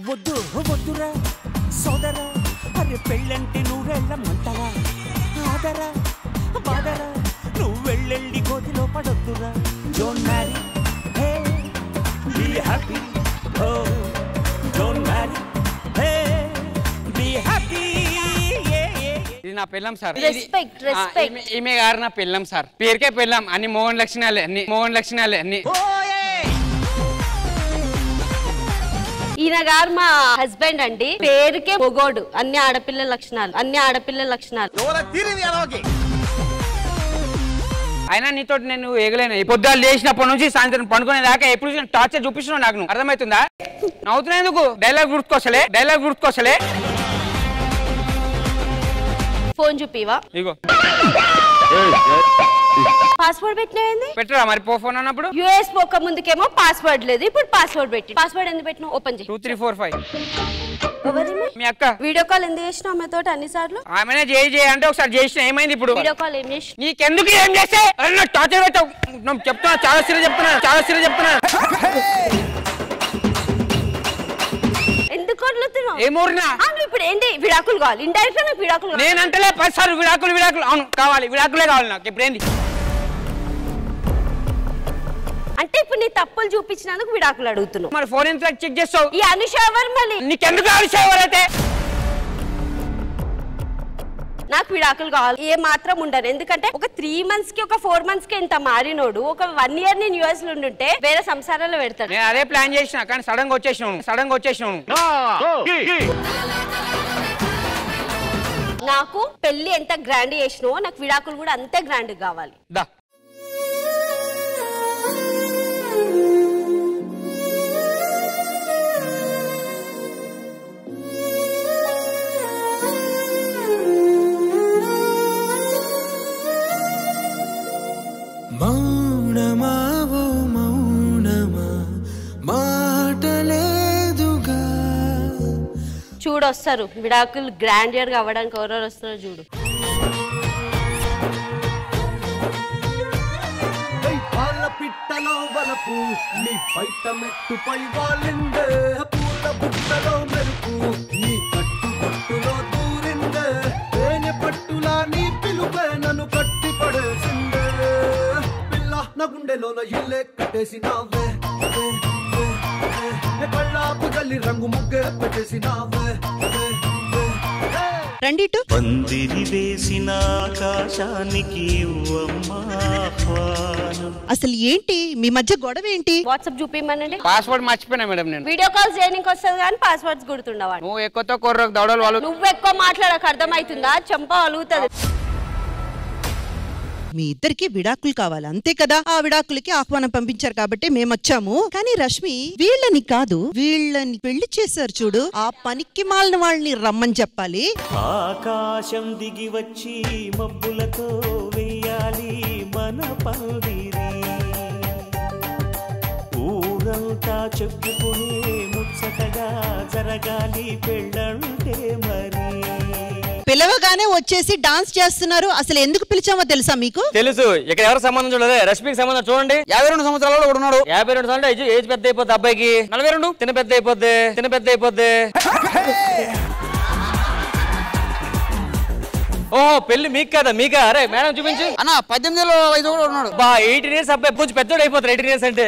వద్దు వద్దురా సోదరా అరే పెళ్ళంటే నూరెళ్ళమంటరా ఆదరా బాదరా నువ్వు వెళ్ళెళ్ళి గోతిలో పడొద్దురా don't marry hey be happy oh don't marry hey be happy ఇది నా పెళ్ళం సార్ రెస్పెక్ట్ ఈమె గారు నా పెళ్ళం సార్ పేరుకే పెళ్ళం అన్ని మోహన్ లక్షణాలే అన్ని ఈయన గారు మా హస్బెండ్ అండి పేరుకే మొగోడు అన్ని ఆడపిల్ల లక్షణాలు అయినా నీతో నేను ఎగలేను పొద్దులు లేచినప్పటి నుంచి సాయంత్రం పనుకునే దాకా ఎప్పుడు టార్చర్ చూపిస్తున్నావు నాకు అర్థమవుతుందా నవ్వుతున్నా ఎందుకు డైలాగ్ గుర్తుకోసలే ఫోన్ చూపివా ఇగో పాస్వర్డ్ పెట్టినవేంది పెట్టరా మరి ఫోన్ అన్నప్పుడు యుఎస్ పోక ముందుకేమో పాస్వర్డ్ లేదు ఇప్పుడు పాస్వర్డ్ పెట్టి పాస్వర్డ్ ఎందుకు పెట్టినావు ఓపెన్ చేయి 2 3 4 5 మీ అక్క వీడియో కాల్ ఎందుకు చేసినావు ఆమెతో అన్ని సార్లు ఆమెనే చేయి అంటే ఒకసారి చేసిన ఏమైంది ఇప్పుడు వీడియో కాల్ ఏం చేసి నీకెందుకు ఏం చేస్తే టార్చర్ పెట్టావు నువ్వు చెప్తున్నా చాలా సీరియస్ చెప్తున్నా ఎందుకు వదులుతున్నావు ఏమూరినా ఇప్పుడు ఏంటి విడాకులు కావాలి ఇండైరెక్ట్ నాకు విడాకులు నేనంటలే 10 సార్లు విడాకులు అవును కావాలి విడాకులే కావాలి నాకు ఇప్పుడు ఏంది అంటే ఇప్పుడు నీ తప్పులు చూపించినందుకు విడాకులు అడుగుతున్నావు మరి ఫోన్ ఎంత చెక్ చేస్తావు ఈ అనుషావర్ మళ్ళీ నీకెందుకు అనుషావర్ అయితే నాకు విడాకులు కావాలి ఏ మాత్రం ఉండరు ఎందుకంటే ఒక 3 months కి ఒక 4 months కి ఎంత మారినోడు ఒక 1 year నేను యుఎస్ లో ఉండుంటే వేరే సంసారాల్లో పెడతాడు నేను అదే ప్లాన్ చేసిన కానీ సడన్ గా వచ్చేసినావు నాకు పెళ్లి ఎంత గ్రాండ్ చేసినో నాకు విడాకులు కూడా అంతే గ్రాండ్ కావాలి దా మౌనమా ఓ మౌనమా మాటలేదుగా చూడొస్తారు విడాకులు గ్రాండియర్ గా అవ్వడానికి ఎవరెవరు వస్తారో చూడు పిట్టలో వలపు నీ పైట మెట్టుపై వాలిందే పూల బుట్టలో మెరుపు నీ కట్టులో దూరిందే తేనె పట్టులా నీ పిలుపే నన్ను కట్టి పడేసిందే పిల్ల నా గుండెలోన ఇల్లే కట్టేసినావే కళ్ళాపు గల్లి రంగు ముగ్గే పెట్టేసినావే రండిటు పందిరి వేసిన ఆకాశానికి అసలు ఏంటి మీ మధ్య గొడవ ఏంటి వాట్సాప్ చూపిమనండి పాస్వర్డ్ మర్చిపోయినా మేడం నేను వీడియో కాల్ చేయడానికి వస్తుంది కానీ పాస్వర్డ్స్ గుర్తుండవా నువ్వు ఎక్కువతో కొర్రకు దౌడలు వాళ్ళు నువ్వు ఎక్కువ మాట్లాడక అర్థమవుతుందా చెంప అలుగుతుంది మీ ఇద్దరికి విడాకులు కావాలి అంతే కదా ఆ విడాకులకి ఆహ్వానం పంపించారు కాబట్టి మేము వచ్చాము కానీ రష్మి వీళ్ళని కాదు వీళ్ళని పెళ్లి చేశారు చూడు ఆ పనికి మాలిన వాళ్ళని రమ్మని చెప్పాలి ఆకాశం దిగి వచ్చి మబ్బులతో వేయాలి మన పందిరి ఊరంతా చెప్పుకునే ముచ్చటగా జరగాలి పెళ్ళంటే మరి పిలవగానే వచ్చేసి డాన్స్ చేస్తున్నారు అసలు ఎందుకు పిలిచామో తెలుసా మీకు తెలుసు ఇక్కడ ఎవరు సంబంధం చూడలే రష్మికి సంబంధం చూడండి 52 సంవత్సరాలు కూడా ఉన్నాడు 52 సంవత్సరాలు ఏజ్ పెద్ద అయిపోద్ది అబ్బాయికి 42 తిన పెద్ద అయిపోద్ది ఓహో పెళ్లి మీకు కదా మీకా అరే మేడం చూపించు అన్న 18 కూడా ఉన్నాడు 18 years అబ్బాయి కొంచెం పెద్దోడు అయిపోతారు 18 years అంటే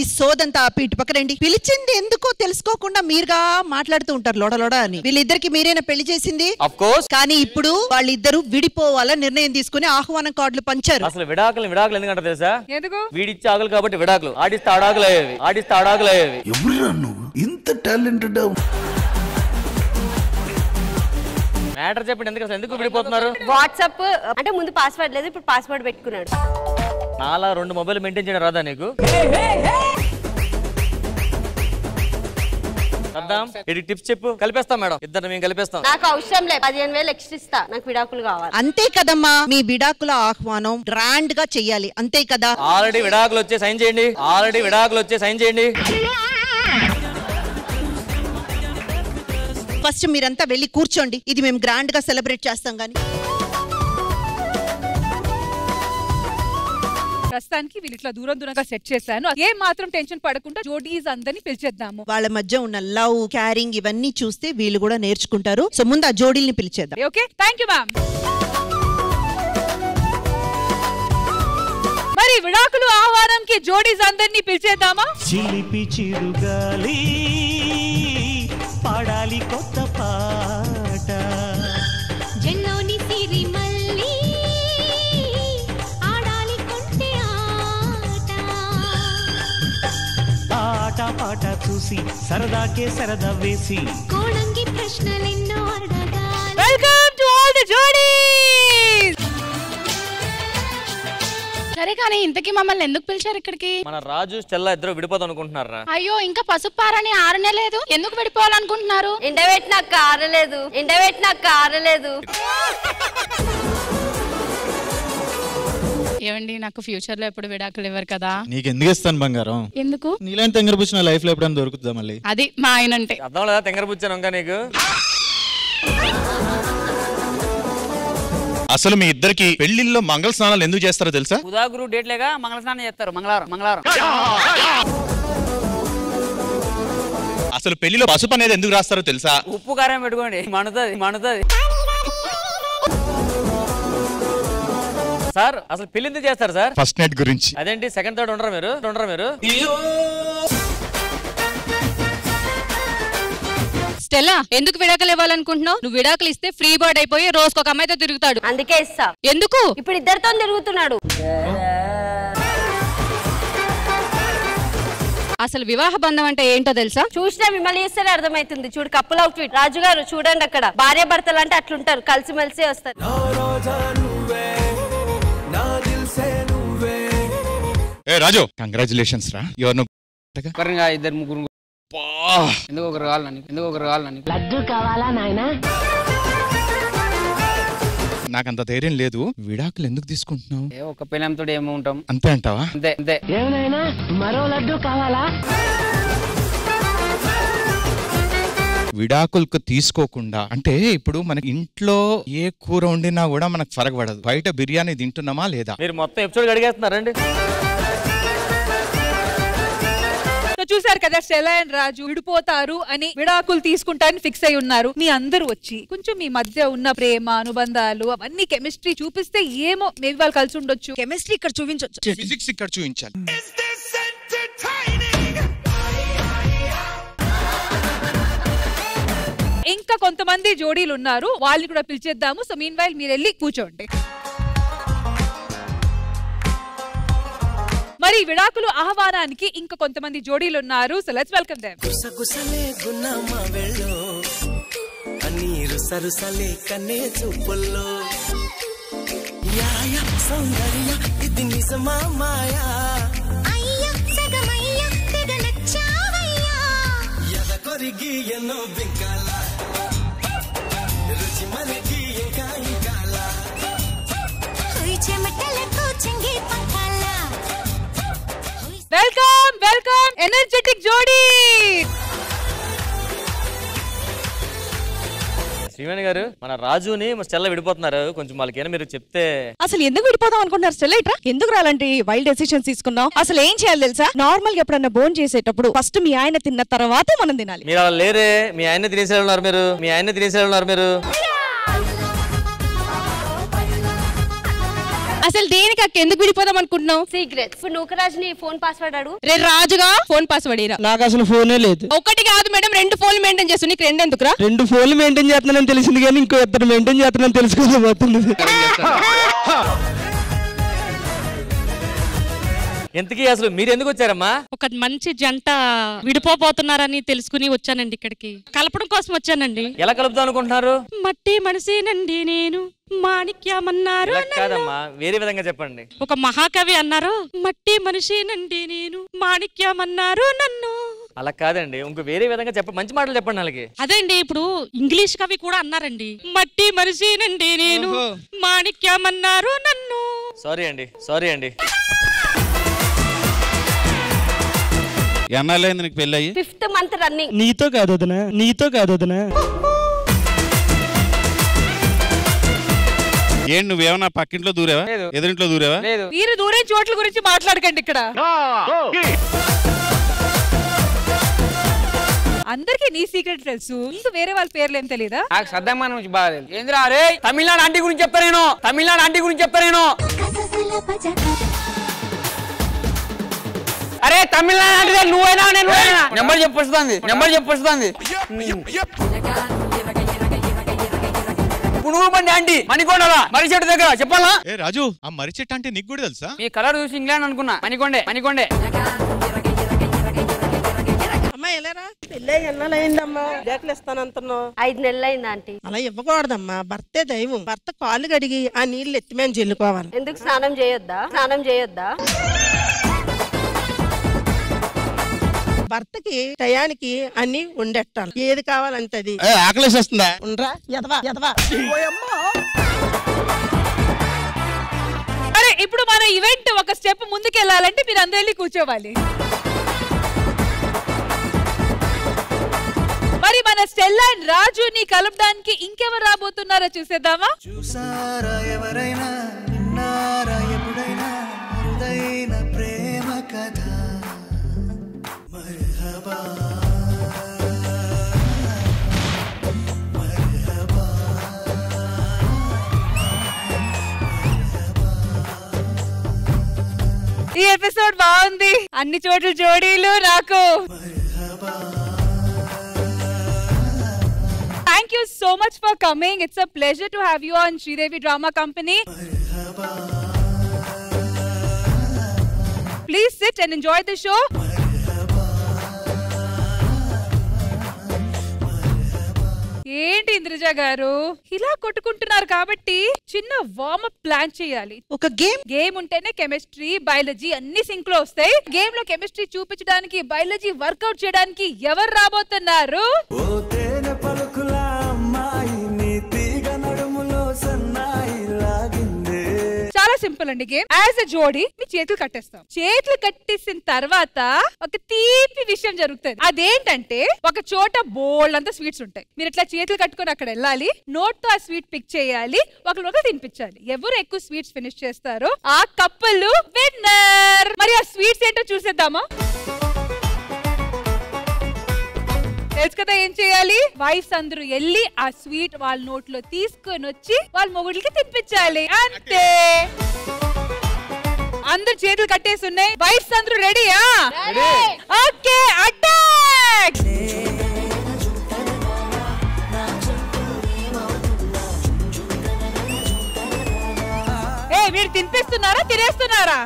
ఈ సోదంతా ఆపి ఇటు పక్కనండి పిలిచింది ఎందుకో తెలుసుకోకుండా మీరుగా మాట్లాడుతూ ఉంటారు లోడలోడ అని వీళ్ళిద్దరికి మీరేనా పెళ్లి చేసింది ఆఫ్ కోర్స్ కానీ ఇప్పుడు వాళ్ళిద్దరూ విడిపోవాలని నిర్ణయం తీసుకుని ఆహ్వానం కార్డులు పంచారు అసలు విడాకులు ఎందుకంటే తెలుసా వీడిచ్చే ఆకులు కాబట్టి విడాకులు ఆడిస్తే అడాకులు అయ్యేవి ఎవరురా నువ్వు ఇంత టాలెంటెడ్ మ్యాటర్ చెప్పండి ఎందుకు విడిపోతున్నారు వాట్సాప్ అంటే ముందు పాస్వర్డ్ లేదు ఇప్పుడు పాస్వర్డ్ పెట్టుకున్నాడు నాలా 2 మొబైల్ మెయింటైన్ చేయడం రాదా నీకు టిప్స్ చెప్పు కలిపేస్తాం మేడం ఇద్దరు మేము కలిపేస్తాం నాకు అవసరం లేదు 15,000 ఎక్స్ట్రా ఇస్తా నాకు విడాకులు కావాలి అంతే కదమ్మా మీ విడాకుల ఆహ్వానం గ్రాండ్ గా చెయ్యాలి అంతే కదా ఆల్రెడీ విడాకులు వచ్చే సైన్ చేయండి ఫస్ట్ మీరంతా వెళ్ళి కూర్చోండి ఇది మేము గ్రాండ్ గా సెలబ్రేట్ చేస్తాం గానీ ప్రస్తుతానికి వీళ్ళు ఇట్లా దూరం దూరంగా సెట్ చేశాను. ఏం మాత్రం టెన్షన్ పడకుండా జోడీస్ అందరినీ పిలిచేద్దాము. వాళ్ళ మధ్య ఉన్న లవ్, క్యారింగ్ ఇవన్నీ చూస్తే వీళ్ళు కూడా నేర్చుకుంటారు. సో ముందు ఆ జోడీల్ని పిలిచేద్దాం. Okay, thank you ma'am. మరి విడాకులు ఆహ్వానంకి జోడీస్ అందరినీ పిలిచేద్దామా? చిలిపి చిరుగాలి పాడాలి కొత్త పాట, జల్లోని సిరిమల్లి ఆడాలి కొంటె ఆట పాట చూసి సరదాకే సరదా వేసి కోణంగి ప్రశ్నలెన్నో అడగాలి. Welcome to all the jodis. సరే కానీ ఇంతకీ మమ్మల్ని ఎందుకు పిలిచారు ఇక్కడికి? మన రాజు స్టెల్లా ఇద్దరు విడిపోతాం అనుకుంటున్నారా? అయ్యో ఇంకా పసుపు పారని ఆరనే లేదు, ఎందుకు విడిపోవాలనుకుంటున్నారు? ఎండబెట్టినాక ఆరలేదు. ఏమండి నాకు ఫ్యూచర్ లో ఎప్పుడు విడాకులు ఇవ్వరు కదా. నీకు ఎందుకు ఇస్తాను బంగారం? ఎందుకు? నీలాంటి తెంగరపుచ్చిన లైఫ్ లో ఎప్పుడైనా దొరుకుతుందా మళ్ళీ? అది మా ఆయన అంటే అర్థం లేదా? తెంగరపుచ్చాను ఇంకా నీకు. అసలు మీ ఇద్దరికి పెళ్లిల్లో మంగళ స్నానాలు ఎందుకు చేస్తారో తెలుసా? ఉదాగురు డేట్ లేగా మంగళ స్నానం చేస్తారు. మంగళవారం. అసలు పెళ్లిలో పసుపు అనేది ఎందుకు రాస్తారో తెలుసా? ఉప్పు కారం పెట్టుకోండి, మణుతుంది. సార్ అసలు పెళ్లి ఎందుకు చేస్తారు సార్? ఫస్ట్ నైట్ గురించి. అదేంటి సెకండ్ థర్డ్ ఉండరా మీరు? స్టెల్లా ఎందుకు విడాకులు ఇవ్వాలనుకుంటున్నావు? నువ్వు విడాకులు ఇస్తే ఫ్రీ బర్డ్ అయిపోయి రోజుకు ఒక అమ్మాయితో తిరుగుతాడు. అందుకే ఇస్తా. ఎందుకు? ఇప్పుడు ఇద్దరితో తిరుగుతున్నాడు. అసలు వివాహ బంధం అంటే ఏంటో తెలుసా? చూసినా మిమ్మల్ని చేస్తేనే అర్థమైతుంది. చూడు కప్పుల అవుట్ఫిట్. రాజు గారు చూడండి, అక్కడ భార్య భర్తలు అంటే అట్లుంటారు, కలిసిమెలిసి వస్తారు. ఏ రాజు, కంగ్రాచులేషన్స్ రా. ఇద్దరు ముగ్గురు ఎందుకు ఒకరు కావాలని లడ్డు కావాలా నాయనా? నాకంత ధైర్యం లేదు. విడాకులు ఎందుకు తీసుకుంటున్నావు? ఒక పిల్లంతో ఏమో ఉంటాం అంతే అంటావా? అంతే. ఏమైనా మరో లడ్డు కావాలా? విడాకులకు తీసుకోకుండా అంటే ఇప్పుడు మనకి ఇంట్లో ఏ కూర వండినా కూడా మనకు ఫరక పడదు. బయట బిర్యానీ తింటున్నామా లేదా? మీరు మొత్తం ఎపిసోడ్ అడిగేస్తున్నారండి. చూసారు కదా, స్టెల్లా అండ్ రాజు విడిపోతారు అని విడాకులు తీసుకుంటారని ఫిక్స్ అయి ఉన్నారు. మీ అందరూ వచ్చి కొంచెం మీ మధ్య ఉన్న ప్రేమ, అనుబంధాలు అవన్నీ కెమిస్ట్రీ చూపిస్తే ఏమో మేబీ వాళ్ళు కలిసి ఉండొచ్చు. కెమిస్ట్రీ ఇక్కడ చూపించొచ్చు, ఫిజిక్స్ ఇక్కడ చూపించాలి. ఇంకా కొంతమంది జోడీలు ఉన్నారు, వాళ్ళని కూడా పిలిచేద్దాము. సో మీన్ వైల్ మీరు వెళ్ళి కూర్చోండి. మరి విడాకులు ఆహ్వానానికి ఇంకా కొంతమంది జోడీలు ఉన్నారు. So let's welcome them. గుసగుసలే గున్నమ్మ వెళ్ళు అన్నీరు సరుసలే కన్నే చూపుల్లో యాయ సౌందర్య ఇది నిజమా మాయా అయ్యో సగమయ్యో తెగ నచ్చావయ్యా ఎద కొరిగి ఎన్నో బింకాల రుచి మనకి ఇంకా ఇంకాల హోయ్ చెమటలకు చెంగి పంకాల. వెల్కమ్ ఎనర్జెటిక్ జోడీ. శ్రీవేణి గారు, మన రాజుని స్టెల్లా విడిపోతున్నారు, కొంచెం వాళ్ళకి మీరు చెప్తే. అసలు ఎందుకు విడిపోదాం అనుకుంటున్నారు స్టెల్లా? ఇట్రా ఎందుకు రాలంటే వైల్డ్ డెసిషన్స్ తీసుకున్నాం. అసలు ఏం చేయాలి తెలుసా? నార్మల్ గా ఎప్పుడన్నా బోన్ చేసేటప్పుడు ఫస్ట్ మీ ఆయన తిన్న తర్వాత మనం తినాలి. మీరు అలా లేరే, మీ ఆయన తినేసేవాళ్ళున్నారు మీరు. అసలు దేనికి అక్క ఎందుకు విడిపోదాం అనుకుంటున్నావు? సీక్రెట్. ఇప్పుడు నూకరాజ్ నీ ఫోన్ పాస్వర్డ్ అడుగు. రే రాజుగా ఫోన్ పాస్వర్డ్ ఇరా. నాకు అసలు ఫోనే లేదు. ఒకటి కాదు మేడం, 2 ఫోన్లు మెయింటైన్ చేస్తు. నీకు 2 ఎందుకురా? 2 ఫోన్లు మెయింటైన్ చేస్తున్నానని తెలిసింది కానీ ఇంకో 2 మెయింటైన్ చేస్తున్నానని తెలుసుకోబోతుంది. ఎంతకీ అసలు మీరు ఎందుకు వచ్చారమ్మా? ఒక మంచి జంట విడిపోతున్నారని తెలుసుకుని వచ్చానండి ఇక్కడికి. కలపడం కోసం వచ్చానండి. ఎలా కలుపుదాం అనుకుంటున్నారు? మట్టి మనిషినండి నేను, మాణిక్యమన్నారు. కాదమ్మా, వేరే విధంగా చెప్పండి. ఒక మహాకవి అన్నారు, మట్టి మనిషినండి నేను, మాణిక్యమన్నారు నన్ను. అలా కాదండి, ఇంకో వేరే విధంగా చెప్పండి, మంచి మాటలు చెప్పండి వాళ్ళకి. అదేండి ఇప్పుడు ఇంగ్లీష్ కవి కూడా అన్నారండి, మట్టి మనిషినండి నేను, మాణిక్యమన్నారు నన్ను. సారీ అండి. ఎన్నాళ్ళైంది నీకు పెళ్ళి అయ్యి? 5th month running. నీతో కాదు వదినా. ఏంటి నువ్వేమన్నా పక్కింట్లో దూరేవా? ఎదురింట్లో దూరేవా? మీరు దూరే చోట్ల గురించి మాట్లాడకండి ఇక్కడ. అందరికి నీ సీక్రెట్ తెలుసు, ఇంకా వేరే వాళ్ళ పేర్లు ఏం తెలీదా? నాకు సద్దమ్మ నుంచి బాగా తెలుసు. ఏంద్రా అరే తమిళనాడు ఆంటీ గురించి చెప్తా నేను, తమిళనాడు ఆంటీ గురించి చెప్తా నేను. అరే తమిళనాడు ఆంటీ నువ్వైనా నేనువైనా నెంబర్ చెప్పొస్తుంది, నెంబర్ చెప్పొస్తుంది. ఆంటీ మణికొండలా మర్రి చెట్టు దగ్గర చెప్పాలా? ఏ రాజు, ఆ మర్రి చెట్టు అంటే నీకు కూడా తెలుసా? ఈ కలర్ చూసి ఇంగ్లాండ్ అనుకున్నా. మణికొండే మణికొండే. పెళ్ళి ఎన్నాళ్ళయిందమ్మా? జాకెట్లు ఇస్తానంటున్నావు. 5 నెలలు అయింది ఆంటీ. అలా ఇవ్వకూడదమ్మా, భర్తే దైవం. భర్త కాళ్ళు కడిగి ఆ నీళ్లు ఎత్తిమని చెల్లుకోవాలి. ఎందుకు స్నానం చేయొద్దా? స్నానం చేయొద్దా? భర్తకి టయానికి అన్ని ఉండెట్టాలి, ఏది కావాలంటే అది. ఆకలేసేస్తుందా? ఉండరా ఎదవా ఎదవా. అరే ఇప్పుడు మన ఈవెంట్ ఒక స్టెప్ ముందుకు వెళ్ళాలంటే మీరు అందరూ వెళ్ళి కూర్చోవాలి. మరి మన స్టెల్లా అండ్ రాజుని కలపడానికి ఇంకెవరు రాబోతున్నారో చూసేద్దామా? చూసారా ఎవరైనా, విన్నారా ఎప్పుడైనా అరుదైన ప్రేమ కథ? మర్హబా ఈ ఎపిసోడ్ బాగుంది, అన్ని చోట్ల జోడీలు నాకు. Thank you so much for coming. It's a pleasure to have you on Sridevi Drama Company. Please sit and enjoy the show. ఏంటి ఇంద్రజ గారు ఇలా కొట్టుకుంటున్నారు? కాబట్టి చిన్న వార్మ్ అప్ ప్లాన్ చేయాలి. ఒక గేమ్ ఉంటేనే కెమిస్ట్రీ బయాలజీ అన్ని సింక్ లో వస్తాయి. గేమ్ లో కెమిస్ట్రీ చూపించడానికి బయాలజీ వర్కౌట్ చేయడానికి ఎవరు రాబోతున్నారు? చాలా సింపుల్ అండి గేమ్. యాజ్ ఎ జోడీ మీ చేతులు కట్టేస్తాం. చేతులు కట్టేసిన తర్వాత ఒక తీపి విషయం జరుగుతుంది. అదేంటంటే ఒక చోట బోల్డ్ అంతా స్వీట్స్ ఉంటాయి. మీరు ఇట్లా చేతులు కట్టుకొని అక్కడ వెళ్ళాలి, నోట్ తో ఆ స్వీట్ పిక్ చేయాలి, ఒకరికి తినిపించాలి. ఎవరు ఎక్కువ స్వీట్స్ ఫినిష్ చేస్తారో ఆ కప్పులు విన్నర్. మరి ఆ స్వీట్స్ ఏంటో చూసేద్దామా? తెలుసు కదా ఏం చేయాలి? వైఫ్స్ అందరూ వెళ్ళి ఆ స్వీట్ వాళ్ళ నోట్లో తీసుకొని వచ్చి వాళ్ళ మొగుడికి తినిపించాలి. అంతే. అందరు చేతులు కట్టేసి ఉన్నాయి. వైఫ్స్ అందరూ రెడీయా? Okay, attack. మీరు తినిపిస్తున్నారా తినేస్తున్నారా?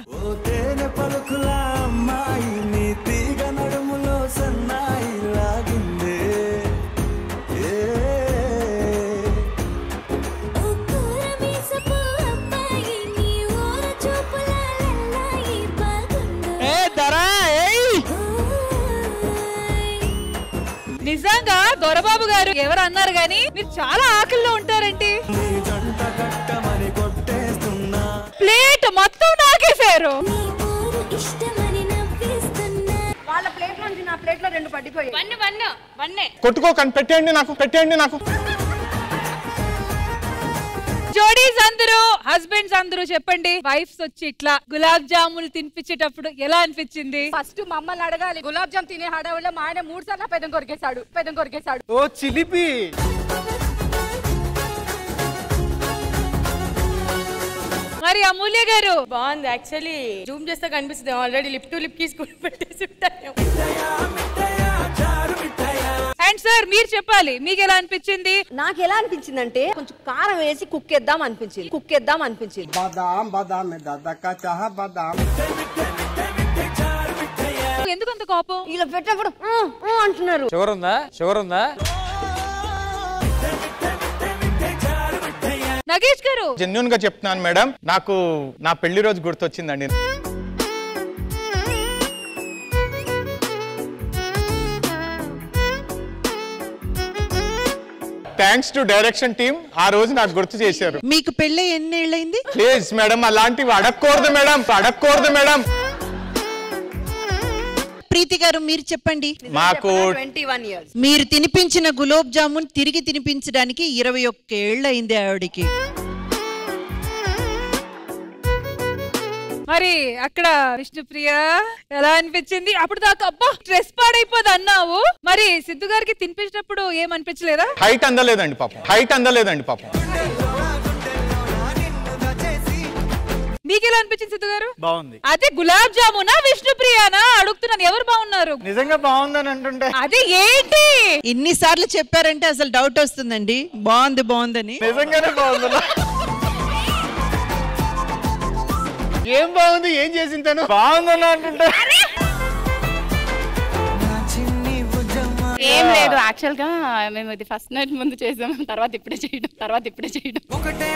నిజంగా దొరబాబు గారు ఎవరు అన్నారు గాని మీరు చాలా ఆకలిలో ఉంటారండి. ప్లేట్ మొత్తం నాకేశారు. వాళ్ళ ప్లేట్ నుంచి నా ప్లేట్ లో 2 పడిపోయాయి. వన్నే కొట్టుకోకండి, పెట్టండి నాకు, పెట్టండి నాకు. జోడీస్ అందరూ, హస్బెండ్స్ అందరూ చెప్పండి, వైఫ్స్ వచ్చి ఇట్లా గులాబ్ జాములు తినిపించేటప్పుడు ఎలా అనిపించింది? ఫస్ట్ మమ్మల్ని అడగాలి. గులాబ్ జామ్ తినే హడావుల్లో మా ఆయన 3 సార్లు పెదం కొరికేశాడు. ఓ చిలిపి. మరి అమూల్య గారు బాగుంది. యాక్చువల్లీ జూమ్ చేస్తే కనిపిస్తుంది, ఆల్రెడీ లిప్ టు లిప్ తీసుకుని పెట్టేసి ఉంటాను. అండ్ సార్ మీరు చెప్పాలి, మీకు ఎలా అనిపించింది? నాకు ఎలా అనిపించింది అంటే కొంచెం కారం వేసి కుక్కేద్దాం అనిపించింది. బాదాం బాదాం బాదాం. ఎందుకంత కోపం? ఇలా పెట్టేప్పుడు అంటున్నారు. షుగర్ ఉందా? నగేష్ గారు జెన్యూన్ గా చెప్తున్నాను మేడం, నాకు నా పెళ్లి రోజు గుర్తొచ్చిందండి. థ్యాంక్స్ టు డైరెక్షన్ టీమ్, ఆ రోజు నాకు గుర్తు చేశారు. మీకు పెళ్ళి ఎన్నేళ్ళైంది? ప్లీజ్ మేడం, అలాంటివి అడగకూడదు మేడం. ప్రీతి గారు మీరు చెప్పండి. మాకు 21 years. మీరు తినిపించిన గులాబ్ జామున్ తిరిగి తినిపించడానికి 21 ఏళ్ళు అయింది ఆవిడికి. మరి అక్కడ విష్ణుప్రియ ఎలా అనిపించింది? అప్పుడు దాకా అబ్బా స్ట్రెస్ పాడైపోదు అన్నావు, మరి సిద్ధు గారికి తినిపించినప్పుడు ఏమనిపించలేదా? హైట్ అందలేదండి పాపం. మీకు ఎలా అనిపించింది సిద్ధు గారు? బాగుంది. అదే గులాబ్ జామునా విష్ణుప్రియానా అడుగుతున్నాను, ఎవరు బాగున్నారు? నిజంగా బాగుందని అంటుంటే అది ఏంటి ఇన్నిసార్లు చెప్పారంటే అసలు డౌట్ వస్తుందండి. బాగుందని. నిజంగానే బాగుంది. ఏం బాగుంది, ఏం చేసింది తను? బాగుందని అంటుంటే ఏం లేదు, యాక్చువల్ గా మేము ఇది ఫస్ట్ నైట్ ముందు చేసాం, తర్వాత ఇప్పుడే చేయడం. ఒకటే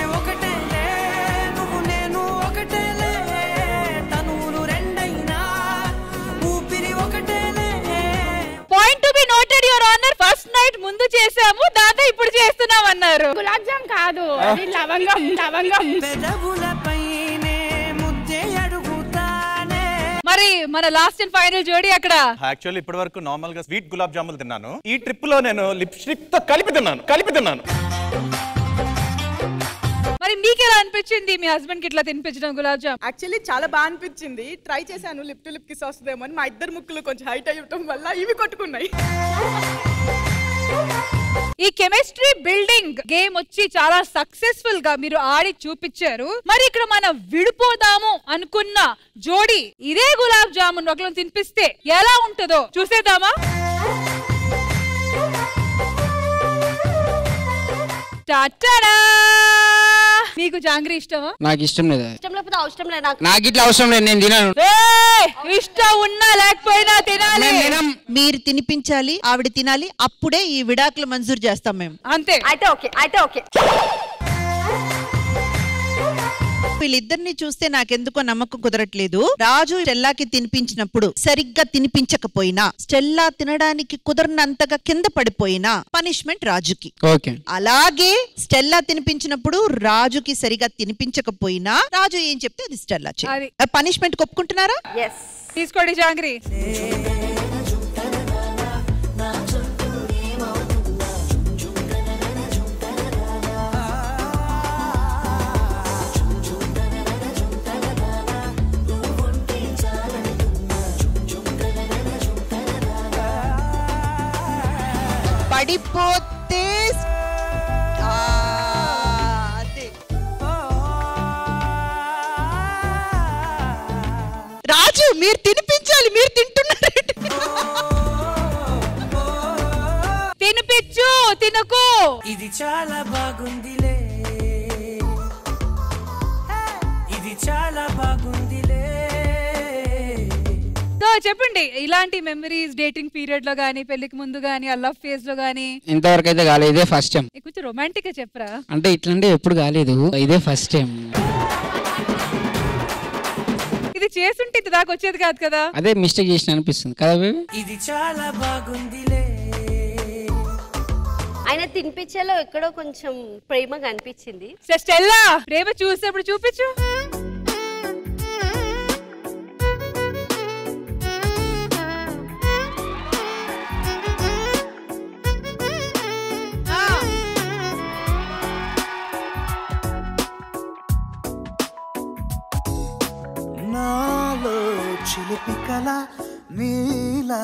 నువ్వు నేను ఒకటేలే, తనువులు రెండైనా ఊపిరి ఒకటేలే. Point to be noted your honour, first night ముందు చేసాము, దాంతో ఇప్పుడు చేస్తున్నాం అన్నారు. గులాబ్ జామ్ కాదు, అది లవంగం. పెదవులపైనే ముద్దే అడుగుతానే. మరి మన లాస్ట్ అండ్ ఫైనల్ జోడీ అక్కడ. యాక్చువల్లీ ఇప్పటి వరకు నార్మల్ గా స్వీట్ గులాబ్ జాములు తిన్నాను. ఈ ట్రిప్ లో నేను లిప్స్టిక్ తో కలిపి తిన్నాను. మరి మీకు ఎలా అనిపించింది మీ హస్బెండ్ కి ఇట్లా తినిపించడం గులాబ్ జామ్? యాక్చువల్లీ చాలా బాగా అనిపించింది. ట్రై చేశాను లిప్ టు లిప్ కిస్ వస్తుందేమో అని. మా ఇద్దరు ముక్కులు కొంచెం హైట్ అయ్యటం వల్ల ఇవి కొట్టుకున్నాయి. ఈ కెమిస్ట్రీ బిల్డింగ్ గేమ్ వచ్చి చాలా సక్సెస్ఫుల్ గా మీరు ఆడి చూపించారు. మరి ఇక్కడ మనం విడిపోదాము అనుకున్న జోడీ ఇదే గులాబ్ జామున్ ఒకళ్ళు తినిపిస్తే ఎలా ఉంటుందో చూసేద్దామా? టాటా! మీకు జాంగ్రీ ఇష్టమా? నాకు ఇష్టం లేదు. ఇష్టం లేకపోతే అవసరం లేదు నాకు ఇట్లా అవసరం లేదు, నేను తినను. ఇష్టం ఉన్నా లేకపోయినా తినాలి. మీరు తినిపించాలి, ఆవిడ తినాలి, అప్పుడే ఈ విడాకులు మంజూరు చేస్తాం మేము. అంతే. అయితే ఓకే. వీళ్ళిద్దరిని చూస్తే నాకెందుకో నమ్మకం కుదరట్లేదు. రాజు స్టెల్లాకి తినిపించినప్పుడు సరిగ్గా తినిపించకపోయినా, స్టెల్లా తినడానికి కుదరనంతగా కింద పడిపోయినా పనిష్మెంట్ రాజుకి. అలాగే స్టెల్లా తినిపించినప్పుడు రాజుకి సరిగా తినిపించకపోయినా రాజు ఏం చెప్తే అది స్టెల్లా చేయాలి. పనిష్మెంట్ ఒప్పుకుంటున్నారా? తీసుకోండి జాంగ్రీ. పడిపోతే రాజు మీరు తినిపించాలి, మీరు తింటున్నారు. తినిపించు, తినకు. ఇది చాలా బాగుందిలే, ఇది చాలా బాగుందిలే. చెప్పండి, ఇలాంటి మెమరీస్ డేటింగ్ పీరియడ్ లో గానీ, పెళ్లికి ముందు గానీ, లవ్ ఫేజ్ లో గానీ? ఇంతవరకు అయితే కాలేదు, ఇదే ఫస్ట్ టైం. కొంచెం రొమాంటిక్ గా చెప్పరా? అంటే ఇట్లాంటి ఎప్పుడు కాలేదు, ఇదే ఫస్ట్ టైం. ఇది చేస్తుంటే ఇది దాకా వచ్చేది కాదు కదా. అదే మిస్టేక్ చేసిన అనిపిస్తుంది కదా బేబీ. ఇది చాలా బాగుందిలే. ఆయన తినిపించేలో ఎక్కడో కొంచెం ప్రేమగా అనిపించింది. స్టెల్లా, ప్రేమ చూసేప్పుడు చూపించు. నాలో చిలిపి కళ నీలా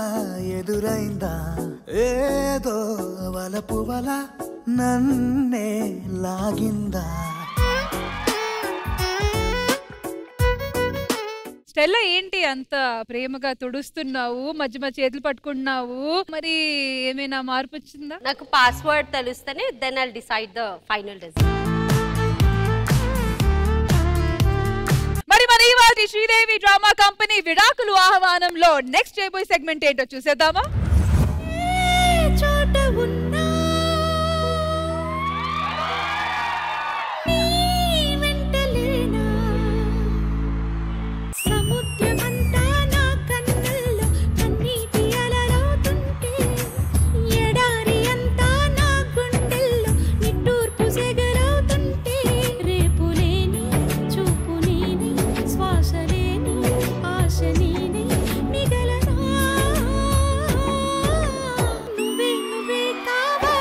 ఎదురైందా, ఏదో వలపు వల నన్నే లాగిందా. స్టెల్లా ఏంటి అంత ప్రేమగా తుడుస్తున్నావు, మధ్య మధ్య చేతులు పట్టుకుంటున్నావు, మరి ఏమైనా మార్పు వచ్చిందా? నాకు పాస్వర్డ్ తెలుస్తేనే then I'll decide the final decision. మరి మన ఇవాళ శ్రీదేవి డ్రామా కంపెనీ విడాకులు ఆహ్వానంలో నెక్స్ట్ చేయబోయే సెగ్మెంట్ ఏంటో చూసేద్దామా? నువ్వే కావాలి.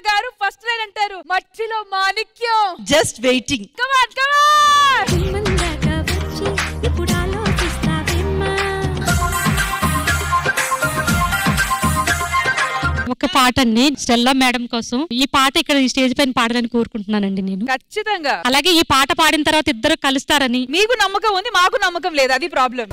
గారు ఫస్ట్ లైన్ అంటారు, మట్టిలో మాణిక్యం. Just waiting. Come on come on. ఒక పాటని స్టెల్లా మేడం కోసం ఈ పాట ఇక్కడ ఈ స్టేజ్ పైన పాడాలని కోరుకుంటున్నానండి నేను. ఖచ్చితంగా. అలాగే ఈ పాట పాడిన తర్వాత ఇద్దరు కలుస్తారని. మీకు నమ్మకం ఉంది, మాకు నమ్మకం లేదు, అది ప్రాబ్లం.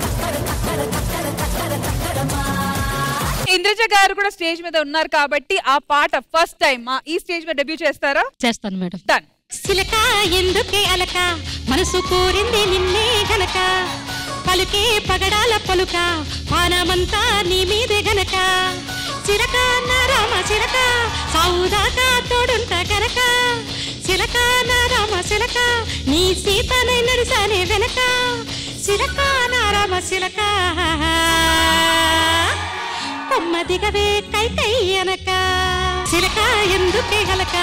ఇంద్రజ గారు కూడా స్టేజ్ మీద ఉన్నారు కాబట్టి ఆ పాట ఫస్ట్ టైం ఈ స్టేజ్ మీద డెబ్యూ చేస్తారా? చేస్తాను మేడం. డన్. సిలక ఎందుకే అలక మనసు కోరింది నిన్నే గనక పలుకే పగడాల పలుక పానమంతా నీ మీదే గనక చిలక నారామ చిలక సావుదాకా తోడుంట గనక చిలక నారామ చిలక నీ సీతనై నడిసానే వెనక చిలక నారామ చిలక కొమ్మ దిగవే కై కై అనక చిలక ఎందుకే గలక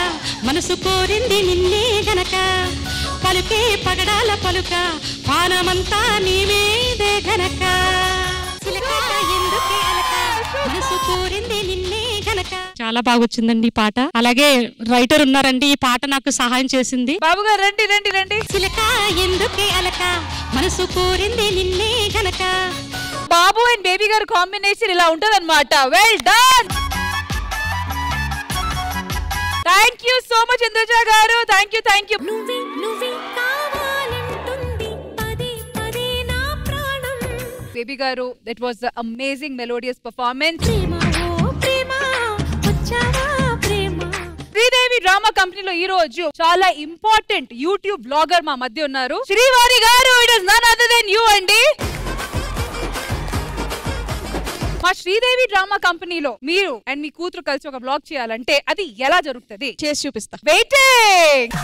మనసు కోరింది నిన్నే గనక పలుకే పగడాల పలుక పానమంతా నీ మీదే గనక చిలక ఎందుకే అలక మనసు కోరింది నిన్నే గనక. చాలా బాగా వచ్చిందండి ఈ పాట. అలాగే రైటర్ ఉన్నారండి, ఈ పాట నాకు సహాయం చేసింది. బాబు గారు రండి రండి రండి. చిలక ఎందుకే అలక మనసు కోరింది నిన్నే గనక. బాబు అండ్ బేబీ గారు కాంబినేషన్ ఇలా ఉంటది అనమాట. Well done. Thank you so much Indraja garu. Thank you thank you. Baby garu, that was the amazing melodious performance. Sridevi drama కంపెనీలో ఈ రోజు చాలా ఇంపార్టెంట్ యూట్యూబ్ బ్లాగర్ మా మధ్య ఉన్నారు. శ్రీవారి గారు, it is none other than you అండి. మా శ్రీదేవి డ్రామా కంపెనీలో మీరు అండ్ మీ కూతురు కలిసి ఒక బ్లాగ్ చేయాలంటే అది ఎలా జరుగుతుంది? చేసి చూపిస్తా. వెయిటింగ్.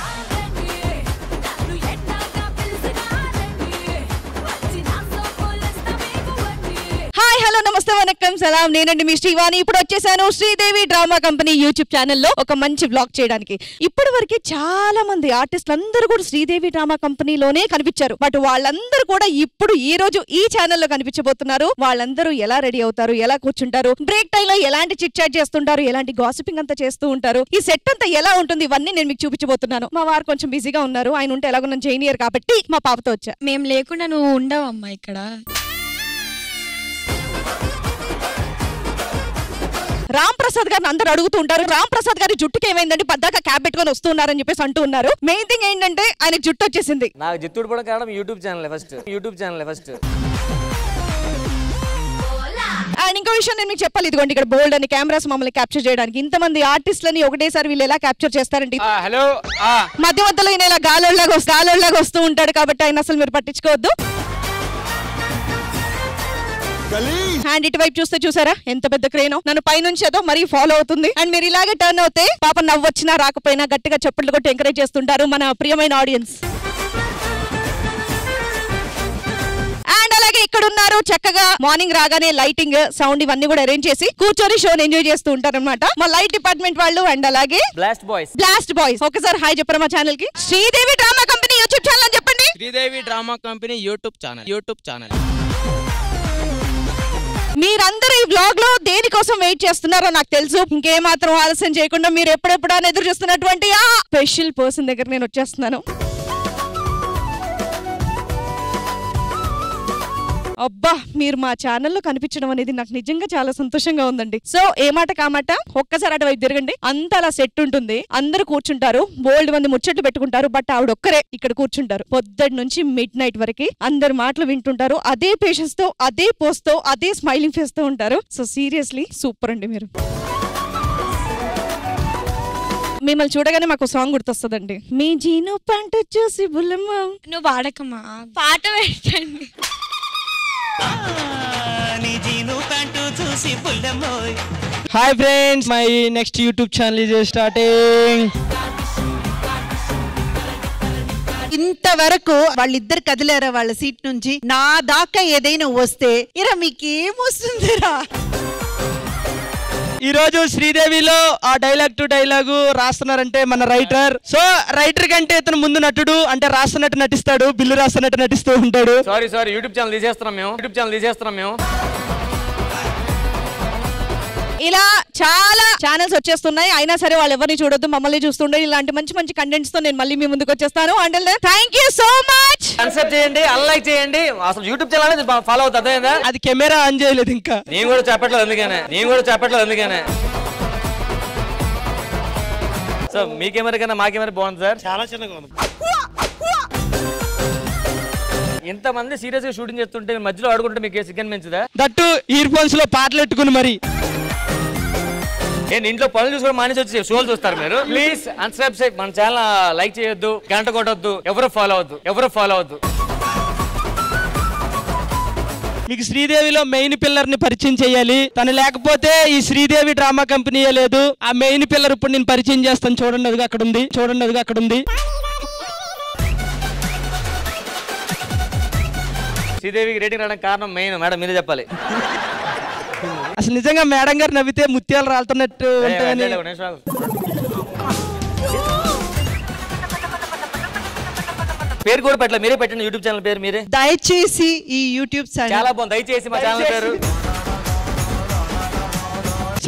హాయ్ హలో నమస్తే వనక్కం సలాం, నేనండి మీ శ్రీవాణి. ఇప్పుడు వచ్చేసాను శ్రీదేవి డ్రామా కంపెనీ యూట్యూబ్ ఛానల్లో ఒక మంచి బ్లాగ్ చేయడానికి. ఇప్పటి వరకు చాలా మంది ఆర్టిస్టులు అందరూ కూడా శ్రీదేవి డ్రామా కంపెనీలోనే కనిపించారు. బట్ వాళ్ళందరూ కూడా ఇప్పుడు ఈ రోజు ఈ ఛానల్లో కనిపించబోతున్నారు. వాళ్ళందరూ ఎలా రెడీ అవుతారు, ఎలా కూర్చుంటారు, బ్రేక్ టైం లో ఎలాంటి చిట్ చాట్ చేస్తుంటారు, ఎలాంటి గాసిపింగ్ అంతా చేస్తూ ఉంటారు, ఈ సెట్ అంతా ఎలా ఉంటుంది, ఇవన్నీ నేను మీకు చూపించబోతున్నాను. మా వారు కొంచెం బిజీగా ఉన్నారు, ఆయన ఉంటే ఎలాగో నన్ను చేయనియర్ కాబట్టి మా పాపతో వచ్చా. మేము లేకుండా నువ్వు ఉండవమ్మా ఇక్కడ. రామ్ ప్రసాద్ గారిని అందరూ అడుగుతూ ఉంటారు, రామ్ ప్రసాద్ గారి జుట్టుకి ఏమైందంటే పద్దాక క్యాబ్ పెట్టుకొని వస్తున్నారని చెప్పేసి అంటూ ఉన్నారు. మెయిన్ థింగ్ ఏంటంటే ఆయన జుట్టు వచ్చేసింది. నాకు జుట్టు కూడా కారణం యూట్యూబ్ ఛానల్ ఫస్ట్. అండ్ ఇంకో విషయం నేను మీకు చెప్పాలి, ఇదిగోండి ఇక్కడ బోల్డ్ అని కెమెరాస్ మమ్మల్ని క్యాప్చర్ చేయడానికి. ఇంతమంది ఆర్టిస్టులని ఒకటేసారి వీళ్ళు ఎలా క్యాప్చర్ చేస్తారండి? హలో, మధ్య మధ్యలో ఈయన ఇలా గాలోళ్ళగా వస్తూ ఉంటాడు కాబట్టి ఆయన అసలు మీరు పట్టించుకోవద్దు. హ్యాండ్ ఇటువైపు చూస్తే చూసారా ఎంత పెద్ద క్రేనో, నన్ను పైనుంచి ఏదో మరీ ఫాలో అవుతుంది. అండ్ మీరు ఇలాగే టర్న్ అవుతే పాప నవ్వొచ్చినా రాకపోయినా గట్టిగా చప్పట్లు కొట్టి ఎంకరేజ్ చేస్తుంటారు మన ప్రియమైన ఆడియన్స్. అండ్ అలాగే ఇక్కడ ఉన్నారు చక్కగా మార్నింగ్ రాగానే లైటింగ్ సౌండ్ ఇవన్నీ కూడా అరేంజ్ చేసి కూర్చొని షోని ఎంజాయ్ చేస్తూ ఉంటారు అనమాట మా లైట్ డిపార్ట్మెంట్ వాళ్ళు. అండ్ అలాగే బ్లాస్ట్ బాయ్స్ ఒకసారి హాయ్ చెప్పరా మా ఛానల్ కి. Sridevi drama company YouTube channel అని చెప్పండి. Sridevi drama company YouTube channel. మీరందరూ ఈ వ్లాగ్ లో దేనికోసం వెయిట్ చేస్తున్నారో నాకు తెలుసు. ఇంకేమాత్రం ఆలస్యం చేయకుండా మీరు ఎప్పుడెప్పుడు అని ఎదురు చూస్తున్నటువంటి ఆ స్పెషల్ పర్సన్ దగ్గర నేను వచ్చేస్తున్నాను. అబ్బా, మీరు మా ఛానల్లో కనిపించడం అనేది నాకు నిజంగా చాలా సంతోషంగా ఉందండి. సో ఏ మాట కామాట ఒక్కసారి అటువైపు తిరగండి. అంత అలా సెట్ ఉంటుంది, అందరూ కూర్చుంటారు, బోల్డ్ మంది ముచ్చట్లు పెట్టుకుంటారు. బట్ ఆవిడ ఒక్కరే ఇక్కడ కూర్చుంటారు పొద్దుటి నుంచి మిడ్ నైట్ వరకు. అందరు మాటలు వింటుంటారు, అదే పేషెన్స్ తో, అదే పోస్ట్ తో, అదే స్మైలింగ్ ఫేస్ తో ఉంటారు. సో సీరియస్లీ సూపర్ అండి మీరు. మిమ్మల్ని చూడగానే మాకు సాంగ్ గుర్తొస్తుందండి. మీ జీను పంట చూసి బుల్లమ్మ. నువ్వు వాడకమ్మా, పాట పెట్టండి. Hi friends, my next YouTube channel is starting. ఇంతవరకు వాళ్ళిద్దరు కదిలేరా వాళ్ళ సీట్ నుంచి? నా దాకా ఏదైనా వస్తే ఇరా మీకేమొస్తుందిరా? ఈ రోజు శ్రీదేవిలో ఆ డైలాగ్ టు డైలాగు రాస్తున్నారంటే మన రైటర్. సో రైటర్ కంటే ఇతను ముందు నటుడు, అంటే రాస్తున్నట్టు నటిస్తాడు, బిల్లు రాస్తున్నట్టు నటిస్తూ ఉంటాడు. సారీ యూట్యూబ్ ఛానల్ తీసేస్తున్నాం మేము. ఇలా చాలా ఛానల్స్ వచ్చేస్తున్నాయి, అయినా సరే వాళ్ళు ఎవరిని చూడొద్దు, మమ్మల్ని చూస్తుండే. ఇలాంటి మంచి మంచి కంటెంట్స్ తో నేను మళ్ళీ మీ ముందుకు వచ్చేస్తాను. And thank you so much. Concept చేయండి, అన్లైక్ చేయండి. అసలు యూట్యూబ్ ఛానల్ ఫాలో అవుతుంది అర్థమైందా? అది కెమెరా ఆన్ చేయలేదు ఇంకా. నేను కూడా చెప్పట్లేదు అందుకనే. సో మీ కెమెరా కన్నా మా కెమెరా బాగుంది సార్. చాలా చిన్నగా ఉంది. ఇంతమంది సీరియస్ గా షూటింగ్ చేస్తుంటే మధ్యలో ఆడుకుంటే మీకు సిగ్గన్ మంచిదా? దట్టు ఇయర్ ఫోన్స్ లో పాటలు పెట్టుకుని మరి నేను ఇంట్లో పనులు చూసుకొని మానేసి వచ్చి షోలు చూస్తారు మీరు. ప్లీజ్ అన్సబ్స్క్రైబ్, మన ఛానల్ లైక్ చేయొద్దు, గంట కొట్టొద్దు, ఎవరు ఫాలో అవద్దు. మీకు శ్రీదేవిలో మెయిన్ పిల్లర్ ని పరిచయం చేయాలి. తను లేకపోతే ఈ శ్రీదేవి డ్రామా కంపెనీయే లేదు. ఆ మెయిన్ పిల్లర్ ఇప్పుడు నేను పరిచయం చేస్తాను. చూడండి, అదిగా అక్కడ ఉంది. శ్రీదేవికి రేటింగ్ రావడానికి కారణం మెయిన్ మేడం, మీరే చెప్పాలి. అసలు నిజంగా మేడం గారు నవ్వితే ముత్యాలు రాలుతున్నట్టు ఉంటాయని. పేరు కూడా పెట్టలేదు, మీరే పెట్టండి యూట్యూబ్ ఛానల్ పేరు మీరే. దయచేసి ఈ యూట్యూబ్ ఛానల్ చాలా బాగుంది, దయచేసి మా ఛానల్ పేరు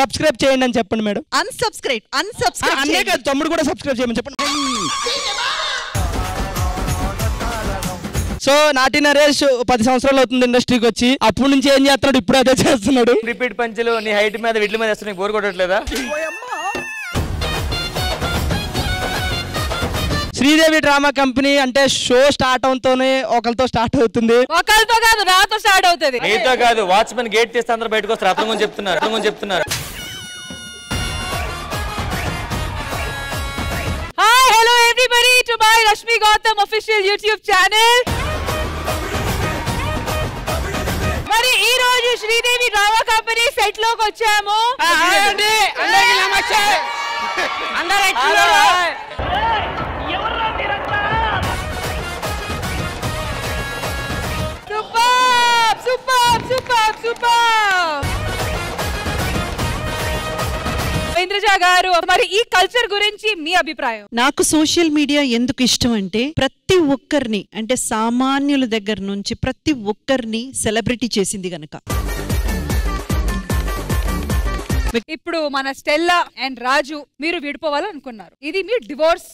సబ్స్క్రైబ్ చేయండి అని చెప్పండి మేడం. అన్సబ్స్క్రైబ్ అన్నే కాదు, తమ్ముడు కూడా సబ్స్క్రైబ్ చేయమని చెప్పండి. సో నాటి నరేష్ 10 సంవత్సరాలు అవుతుంది ఇండస్ట్రీకి వచ్చి. అప్పటి నుంచి ఏం చేస్తున్నాడు, ఇప్పుడు అదే చేస్తున్నాడు. రిపీట్ పంచులు నీ హైట్ మీద వీటి మీద వేస్తున్నాయి, బోర్ కొట్టట్లేదా? శ్రీదేవి డ్రామా కంపెనీ అంటే షో స్టార్ట్ అవుతూనే ఒకరితో స్టార్ట్ అవుతుంది. ఒకరితో కాదు, నాతో స్టార్ట్ అవుతుంది. నీతో కాదు, వాచ్మెన్ గేట్ తీస్తే అందరూ బయటకు వస్తారు. అతను గురించి చెప్తున్నారు. Hi, hello everybody to my Rashmi Gautam official YouTube channel. మరి ఈ రోజు శ్రీదేవి డ్రామా కంపెనీ సెట్ లోకి వచ్చాము. అందరికీ నమస్తే. అందరూ సూపర్. ఇంద్రజ గారు, మరి ఈ కల్చర్ గురించి మీ అభిప్రాయం? నాకు సోషల్ మీడియా ఎందుకు ఇష్టం అంటే ప్రతి ఒక్కరిని, అంటే సామాన్యుల దగ్గర నుంచి ప్రతి ఒక్కరిని సెలబ్రిటీ చేసింది గనక. ఇప్పుడు మన స్టెల్లా అండ్ రాజు మీరు విడిపోవాలనుకున్నారు. ఇది మీ డివోర్స్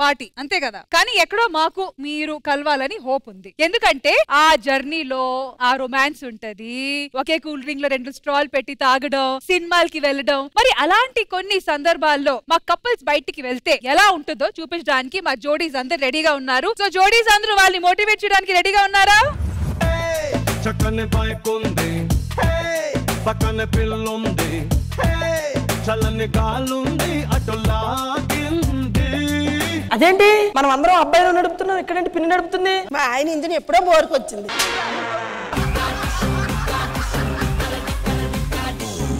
పార్టీ అంతే కదా, కానీ ఎక్కడో మాకు మీరు కలవాలని హోప్ ఉంది. ఎందుకంటే ఆ జర్నీలో ఆ రొమాన్స్ ఉంటది, ఒకే కూల్ డ్రింక్ లో 2 స్ట్రాల్ పెట్టి తాగడం, సినిమాలకి వెళ్ళడం. మరి అలాంటి కొన్ని సందర్భాల్లో మా కపుల్స్ బయటికి వెళ్తే ఎలా ఉంటుందో చూపించడానికి మా జోడీస్ అందరు రెడీగా ఉన్నారు. సో జోడీస్ అందరూ వాళ్ళని మోటివేట్ చేయడానికి రెడీగా ఉన్నారా? చక్కని బైక్ ఉంది, పక్కన పిల్లుంది, చల్లని గాలుంది, అటు లాగింది. అదేంటి మనం అందరం అబ్బాయిలు నడుపుతున్నాం, ఇక్కడేంటి పిన్ని నడుపుతుంది? మా ఆయన ఇంజిన్ ఎప్పుడో బోరుకొచ్చింది.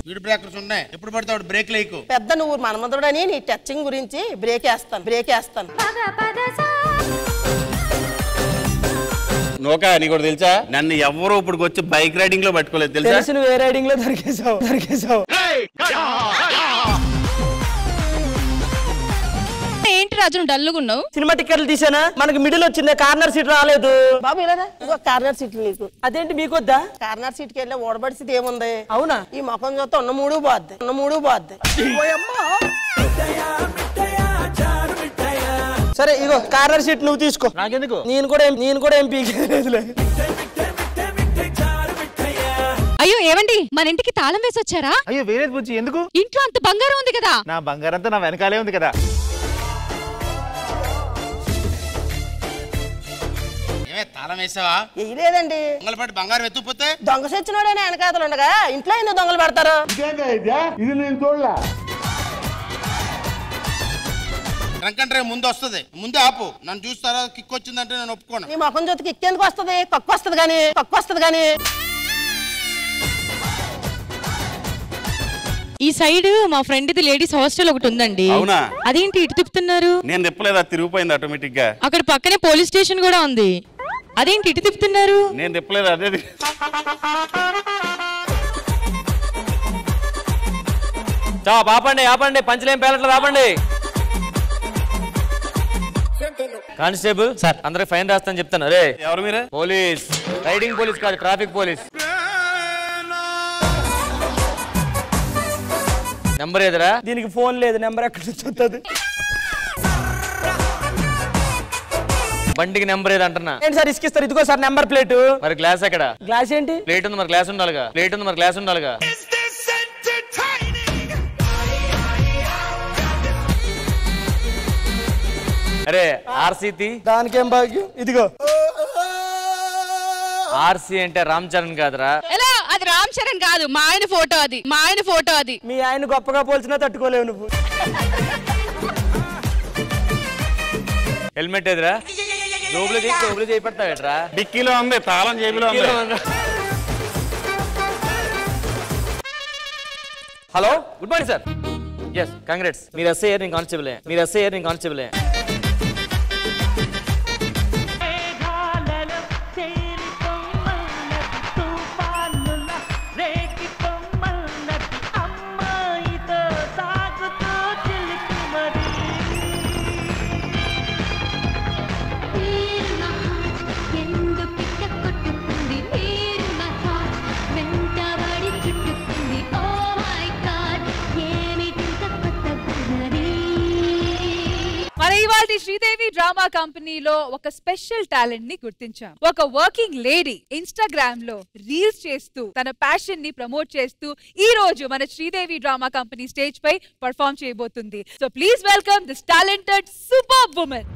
స్పీడ్ బ్రేకర్స్ ఉన్నాయి, ఎప్పుడు పడతావు బ్రేక్ లేకు. పెద్ద నువ్వు మనమధుడని నీ టచింగ్ గురించి బ్రేక్ వేస్తాను. నోకా నీకు కూడా తెలుసా, నన్ను ఎవరు ఇప్పుడు వచ్చి బైక్ రైడింగ్ లో పట్టుకోలేదు తెలుసా? తెలిసిన ఏ రైడింగ్ లో దొరికేసావు. ఏంటి రాజు డల్లుగా ఉన్నావు? సినిమా టికెట్లు తీసానా, మనకి మిడిల్ వచ్చింది, కార్నర్ సీట్ రాలేదు. బాబు ఇలా కార్నర్ సీట్ నీకు. అదేంటి మీకొద్దా? కార్నర్ సీట్ కి వెళ్ళి ఓడబడిసిది ఏముంది? అవునా? ఈ ముఖం చూస్తే ఉన్న మూడు బాద్ది. సరే ఇగో కార్నర్ సీట్ నువ్వు తీసుకో. నాకెందుకు? నేను కూడా ఎంపీ లేదులే. అయ్యో ఏమండి, మన ఇంటికి తాళం వేసి వచ్చారా? అయ్యో వేరేది బుజ్జి, ఎందుకు? ఇంట్లో అంత బంగారం ఉంది కదా. నా బంగారంతా నా వెనకాలే ఉంది కదా. తాళం వేసావా? వేయలేదండి. దొంగలపాటి బంగారం ఎత్తుపోతే దొంగ సచ్చినోడైనా వెనకాతలు ఉండగా ఇంట్లో ఎందుకు దొంగలు పెడతారు? ఇది నేను చూడలే. డ్రంక్ అండ్ డ్రైవ్ ముందు వస్తుంది, ముందే ఆపు. నన్ను చూస్తారా, కిక్ వచ్చిందంటే నేను ఒప్పుకోను. నీ ముఖం చూస్తే కిక్ ఎందుకు వస్తుంది? కక్కు వస్తుంది కానీ. ఈ సైడ్ మా ఫ్రెండ్ ది లేడీస్ హాస్టల్ ఒకటి ఉందండి. అవునా? అదేంటి ఇటు తిప్పుతున్నారు? నేను తిప్పలేదు, అది తిరిగిపోయింది ఆటోమేటిక్ గా. అక్కడ పక్కనే పోలీస్ స్టేషన్ కూడా ఉంది. అదేంటి ఇటు తిప్పుతున్నారు? నేను తిప్పలేదు, అదే. ఆపండి, పంచలేం పేలట్లు ఆపండి. కానిస్టేబుల్ సార్, అందరికి ఫైన్ రాస్తాను చెప్తాను. రే ఎవరు మీరు? పోలీస్, రైడింగ్ పోలీస్ కాదు, ట్రాఫిక్ పోలీస్. నెంబర్ ఏదిరా? దీనికి ఫోన్ లేదు, నెంబర్ ఎక్కడ నుంచి వస్తుంది? బండికి నెంబర్ ఏది అంటున్నా? ఏంటి సార్ ఇసుకిస్తారు? ఇదిగో సార్ నెంబర్ ప్లేట్. మరి గ్లాస్ ఎక్కడ? గ్లాస్ ఏంటి? ప్లేట్ ఉంది మరి గ్లాస్ ఉండాలిగా. ప్లేట్ ఉంది మరి గ్లాస్ ఉండాలిగా. అరే ఆర్సీ దానికేం భాగ్యం. ఇదిగో ఆర్సీ అంటే రామ్ చరణ్ కాదురా. ఎలా? అది రామ్ చరణ్ కాదు, మా ఆయన ఫోటో అది, మా ఆయన ఫోటో అది. మీ ఆయన గొప్పగా పోల్చినా తట్టుకోలేవు నువ్వు. హెల్మెట్ ఎదురా? జోబులు చేపెడతావేట్రా? డిక్కీలో ఉంది, తాళం జేబులో ఉంది. Hello, good morning sir. Yes congrats. మీరు ఎస్ఐ నేను కానిస్టేబుల్. మీరు ఎస్ఐ నేను కానిస్టేబుల్. మన ఇవాళ శ్రీదేవి డ్రామా కంపెనీలో ఒక స్పెషల్ టాలెంట్ ని గుర్తించాం. ఒక వర్కింగ్ లేడీ ఇన్స్టాగ్రామ్ లో రీల్స్ చేస్తూ తన ప్యాషన్ ని ప్రమోట్ చేస్తూ ఈ రోజు మన శ్రీదేవి డ్రామా కంపెనీ స్టేజ్ పై పర్ఫార్మ్ చేయబోతుంది. So please welcome this talented super women.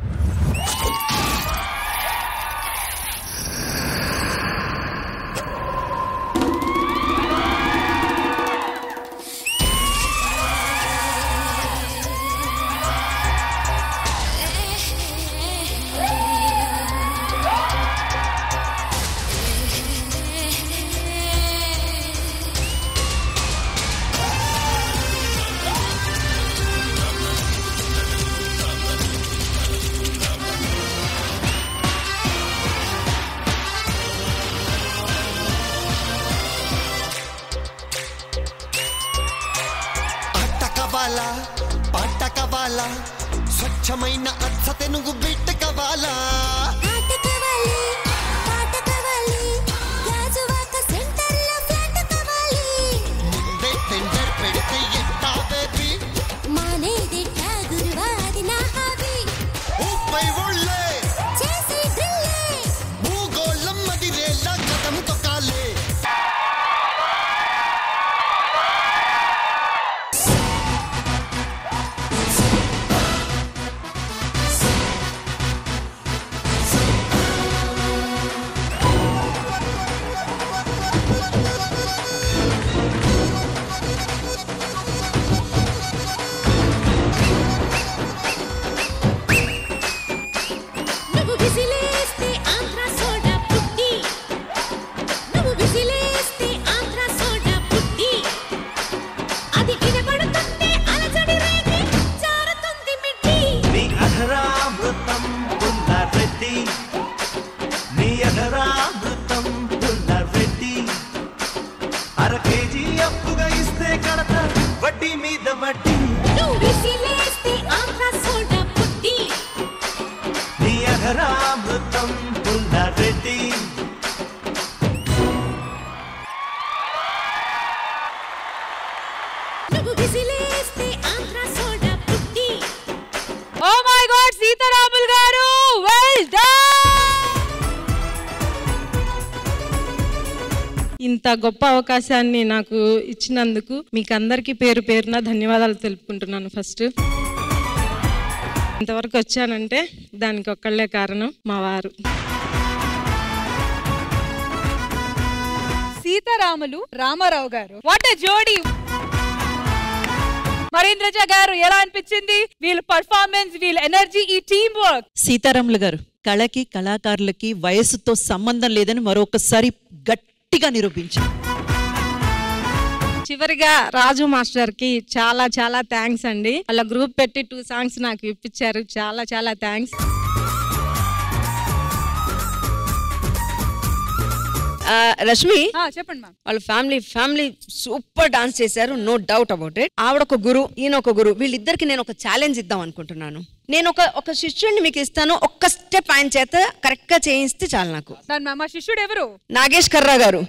పాట కావాలా, స్వచ్ఛమైన అచ్చ తెనుగు బిడ్డ కావాలా. ముందే టెండర్ పెడితే ఎట్టా బేబీ, ఊపై ఒళ్ళే భూగోళం మదిరేలా కదం తొక్కాలే. Oh my God, సీతారాములు గారు, well done. ఇంత గొప్ప అవకాశాన్ని నాకు ఇచ్చినందుకు మీకు అందరికీ పేరు పేరున ధన్యవాదాలు తెలుపుకుంటున్నాను. ఫస్ట్ ఇంతవరకు వచ్చానంటే దానికి ఒక్కళ్ళే కారణం, మా వారు. సీతారాములు రామారావు గారు, వాట్ ఎ జోడీ. మరీంద్రజ గారు, ఎలా అనిపించింది వీళ్ళ పర్ఫార్మెన్స్, వీళ్ళ ఎనర్జీ, ఈ టీమ్ వర్క్? సీతారాములు గారు, కళకి కళాకారులకి వయసుతో సంబంధం లేదని మరొకసారి గట్టిగా నిరూపించారు. చివరిగా రాజు మాస్టర్ కి చాలా చాలా థ్యాంక్స్ అండి. అలా గ్రూప్ పెట్టి 2 సాంగ్స్ నాకు ఇప్పించారు. చాలా చాలా థ్యాంక్స్. రష్మి, చెప్పండి మ్యామ్. వాళ్ళ ఫ్యామిలీ సూపర్ డాన్స్ చేశారు, నో డౌట్ అబౌట్ ఇట్. ఆవిడ ఒక గురు, ఈయన ఒక గురు. వీళ్ళిద్దరికి నేను ఒక ఛాలెంజ్ ఇద్దాం అనుకుంటున్నాను. నేను ఒక శిష్యుడిని మీకు ఇస్తాను, ఒక్క స్టెప్ ఆయన చేత కరెక్ట్ గా చేయిస్తే చాలు నాకు. మా శిష్యుడు ఎవరు? నాగేష్ కర్రా గారు.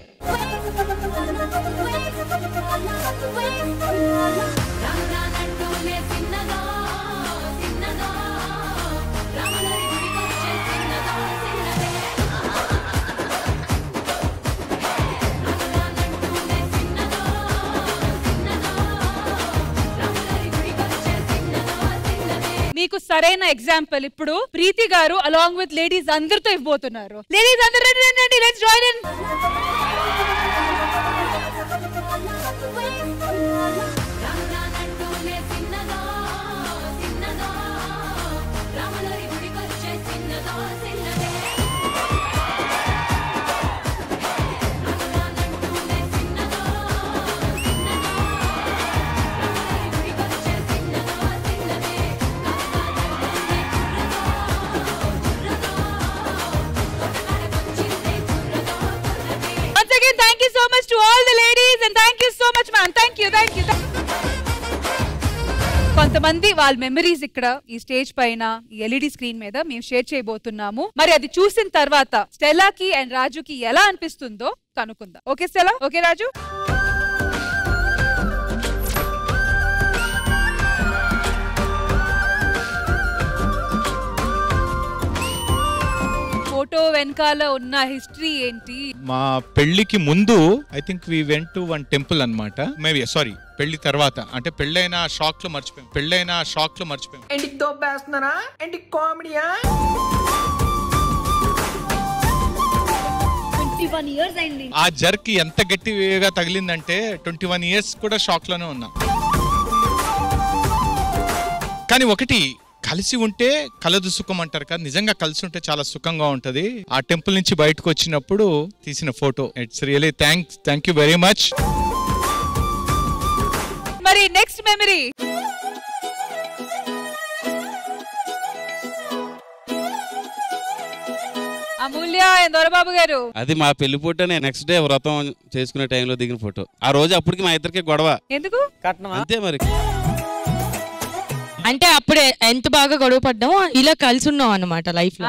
మీకు సరైన ఎగ్జాంపుల్ ఇప్పుడు ప్రీతి గారు అలాంగ్ విత్ లేడీస్ అందరితో ఇవ్వబోతున్నారు. లేడీస్ అందరూ రండి, let's join in. So much to all the ladies and thank you so much ma'am. Thank you. కొంతమంది వాళ్ళ మెమరీస్ ఇక్కడ ఈ స్టేజ్ పైన ఈ ఎల్ఈడి స్క్రీన్ మీద మేము షేర్ చేయబోతున్నాము. మరి అది చూసిన తర్వాత స్టెల్లాకి అండ్ రాజుకి ఎలా అనిపిస్తుందో కనుక్కుందాం. Okay Stella? Okay Raju? Photo వెనకాల ఉన్న హిస్టరీ ఏంటి? మా పెళ్లికి ముందు I think we went to one temple అన్నమాట. మేబీ సారీ పెళ్లి తర్వాత అంటే పెళ్ళైన షాక్ లో మర్చిపోయాం. ఎంటికి తోపేస్తున్నారా? ఎంటికి కామెడీయా? 21 years అయింది. ఆ జర్క్ ఎంత గట్టిగా తగిలిందంటే 21 years కూడా షాక్ లోనే ఉన్నా. కానీ ఒకటి, కలిసి ఉంటే కలదు సుఖం అంటారు కదా, నిజంగా కలిసి ఉంటే చాలా సుఖంగా ఉంటది. ఆ టెంపుల్ నుంచి బయటకు వచ్చినప్పుడు తీసిన photo. It's really thank you very much. మరి నెక్స్ట్ మెమరీ అమూల్య దొరబాబు గారు. అది మా పెళ్లి ఫోటో. నెక్స్ట్ డే వ్రతం చేసుకునే టైంలో దిగిన ఫోటో. ఆ రోజు అప్పటికి మా ఇద్దరికి గొడవ. ఎందుకు? అంతే మరి. అంటే అప్పుడే ఎంత బాగా గొడవ పడ్డామో ఇలా కలిసి ఉన్నాం అన్నమాట లైఫ్ లో.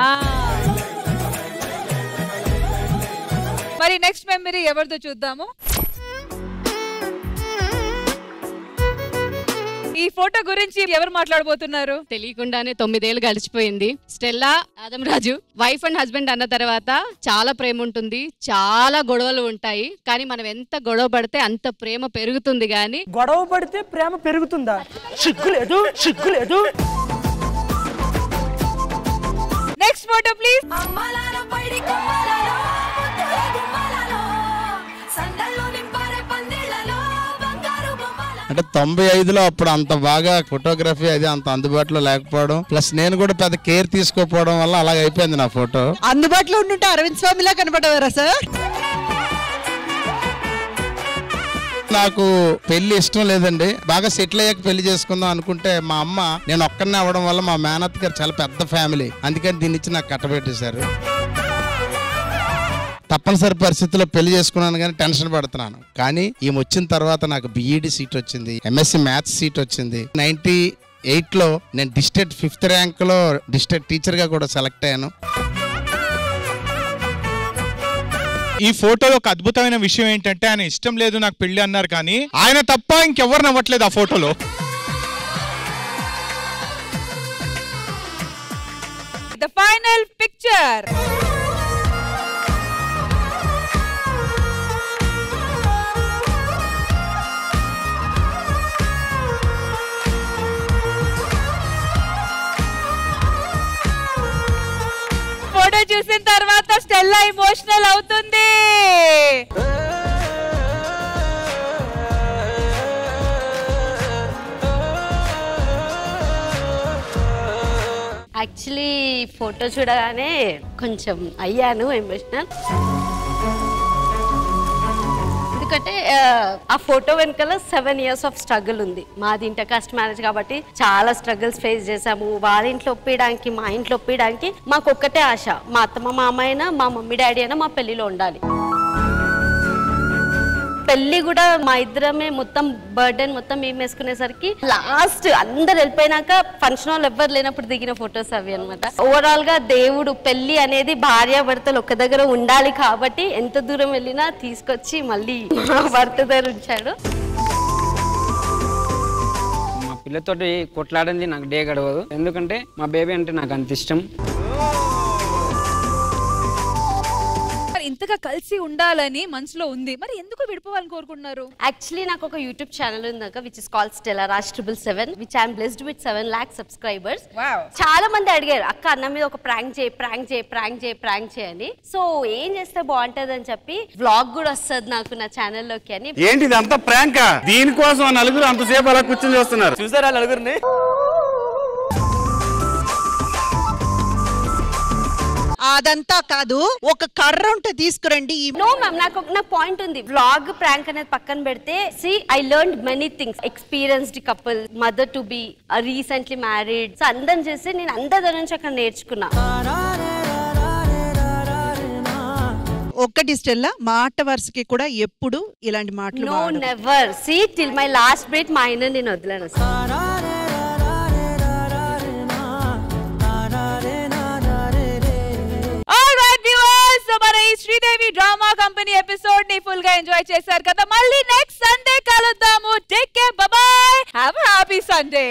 మరి నెక్స్ట్ మెమరీ ఎవరితో చూద్దాము? ఈ ఫోటో గురించి ఎవరు మాట్లాడబోతున్నారు? తెలియకుండానే 9 ఏళ్ళు గడిచిపోయింది. స్టెల్లా ఆదమరాజు వైఫ్ అండ్ హస్బెండ్ అన్న తర్వాత చాలా ప్రేమ ఉంటుంది, చాలా గొడవలు ఉంటాయి. కానీ మనం ఎంత గొడవ పడితే అంత ప్రేమ పెరుగుతుంది. గానీ గొడవ పడితే ప్రేమ పెరుగుతుందా? సిగ్గులేదు. Next photo please. అంటే 95లో అప్పుడు అంత బాగా ఫోటోగ్రఫీ అది అంత అందుబాటులో లేకపోవడం, ప్లస్ నేను కూడా పెద్ద కేర్ తీసుకోకపోవడం వల్ల అలాగ అయిపోయింది నా ఫోటో. అందుబాటులో ఉండుంటే అరవింద్ స్వామిలా కనపడేవారా సార్? నాకు పెళ్లి ఇష్టం లేదండి. బాగా సెటిల్ అయ్యాక పెళ్లి చేసుకుందాం అనుకుంటే మా అమ్మ నేను ఒక్కనే అవ్వడం వల్ల మా మేనత్ గారు చాలా పెద్ద ఫ్యామిలీ, అందుకని దీన్ని ఇచ్చి నాకు కట్టబెట్టేశారు. తప్పనిసరి పరిస్థితుల్లో పెళ్లి చేసుకున్నాను కానీ టెన్షన్ పడుతున్నాను. కానీ ఈమె వచ్చిన తర్వాత నాకు బిఈడి సీట్ వచ్చింది, ఎంఎస్సి మ్యాథ్స్ సీట్ వచ్చింది. 98లో నేను డిస్ట్రిక్ట్ 5th ర్యాంక్లో డిస్ట్రిక్ట్ టీచర్గా కూడా సెలెక్ట్ అయ్యాను. ఈ ఫోటోలో ఒక అద్భుతమైన విషయం ఏంటంటే ఆయన ఇష్టం లేదు నాకు పెళ్లి అన్నారు, కానీ ఆయన తప్ప ఇంకెవ్వరు నవ్వట్లేదు ఆ ఫోటోలో. The final picture. ఫోటో చూసిన తర్వాత స్టెల్లా ఎమోషనల్ అవుతుంది. యాక్చువల్లీ ఫోటో చూడగానే కొంచెం అయ్యాను ఎమోషనల్. ఎందుకంటే ఆ ఫోటో వెనకాల 7 years ఆఫ్ స్ట్రగుల్ ఉంది. మాది ఇంటర్ కాస్ట్ మ్యారేజ్ కాబట్టి చాలా స్ట్రగుల్స్ ఫేస్ చేసాము. వాళ్ళ ఇంట్లో ఒప్పించడానికి, మా ఇంట్లో ఒప్పించడానికి మాకు ఒక్కటే ఆశ, మా అత్తమ్మ మామ అయినా మా మమ్మీ డాడీ అయినా మా పెళ్లిలో ఉండాలి. పెళ్లి కూడా మా ఇద్దరమే మొత్తం బర్త్డే మొత్తం మేము వేసుకునేసరికి లాస్ట్ అందరు వెళ్ళిపోయినాక ఫంక్షన్ హాల్ ఎవ్వరు లేనప్పుడు దిగిన ఫొటోస్ అవి అనమాట. ఓవరాల్ గా దేవుడు పెళ్లి అనేది భార్యాభర్తలు ఒక దగ్గర ఉండాలి కాబట్టి ఎంత దూరం వెళ్ళినా తీసుకొచ్చి మళ్ళీ మా భర్త దగ్గర ఉంచాడు. మా పిల్లతోటి కొట్లాడింది నాకు డే గడవదు, ఎందుకంటే మా బేబీ అంటే నాకు అంత ఇష్టం. ఇంత ఎంతగా కలిసి ఉండాలని మనసులో ఉంది. మరి ఎందుకు విడిపోవాలని కోరుకుంటున్నారు? యాక్చువల్లీ నాకు ఒక యూట్యూబ్ ఛానల్ ఉంది which is called Stella Raj 777 which I'm blessed with 7 lakh subscribers. చాలా మంది అడిగారు అక్క అన్న మీద ఒక ప్రాంక్ చేయని. సో ఏం చేస్తే బాగుంటది అని చెప్పి వ్లాగ్ కూడా వస్తుంది నాకు నా ఛానల్లోకి అని. ఏంటి ఇదంతా ప్రాంక్? దీనికోసం నలుగురు అంతసేపు అలా కూర్చొని చూస్తున్నారు. చూసారా నలుగురిని? అదంతా కాదు, ఒక కర్ర ఉంటే తీసుకురండి. నో మ్యామ్, నాకు పాయింట్ ఉంది. వ్లాగ్ ప్రాంక్ అనేది పక్కన పెడితే see I learned many things. Experienced couple, mother to be, recently married. So అందరం చేసి నేను అందరి నుంచి అక్కడ నేర్చుకున్నా. ఒక్కటి స్టెల్లా, మాట వరుసకి కూడా ఎప్పుడు ఇలాంటి మాటలు no never. See till my last breath మా ఆయన నేను వదిలేను. శ్రీదేవి డ్రామా కంపెనీ ఎపిసోడ్ ని ఫుల్ గా ఎంజాయ్ చేశారు కదా. మళ్ళీ నెక్స్ట్ సండే కలుద్దాము. Take care, bye bye, have a happy Sunday.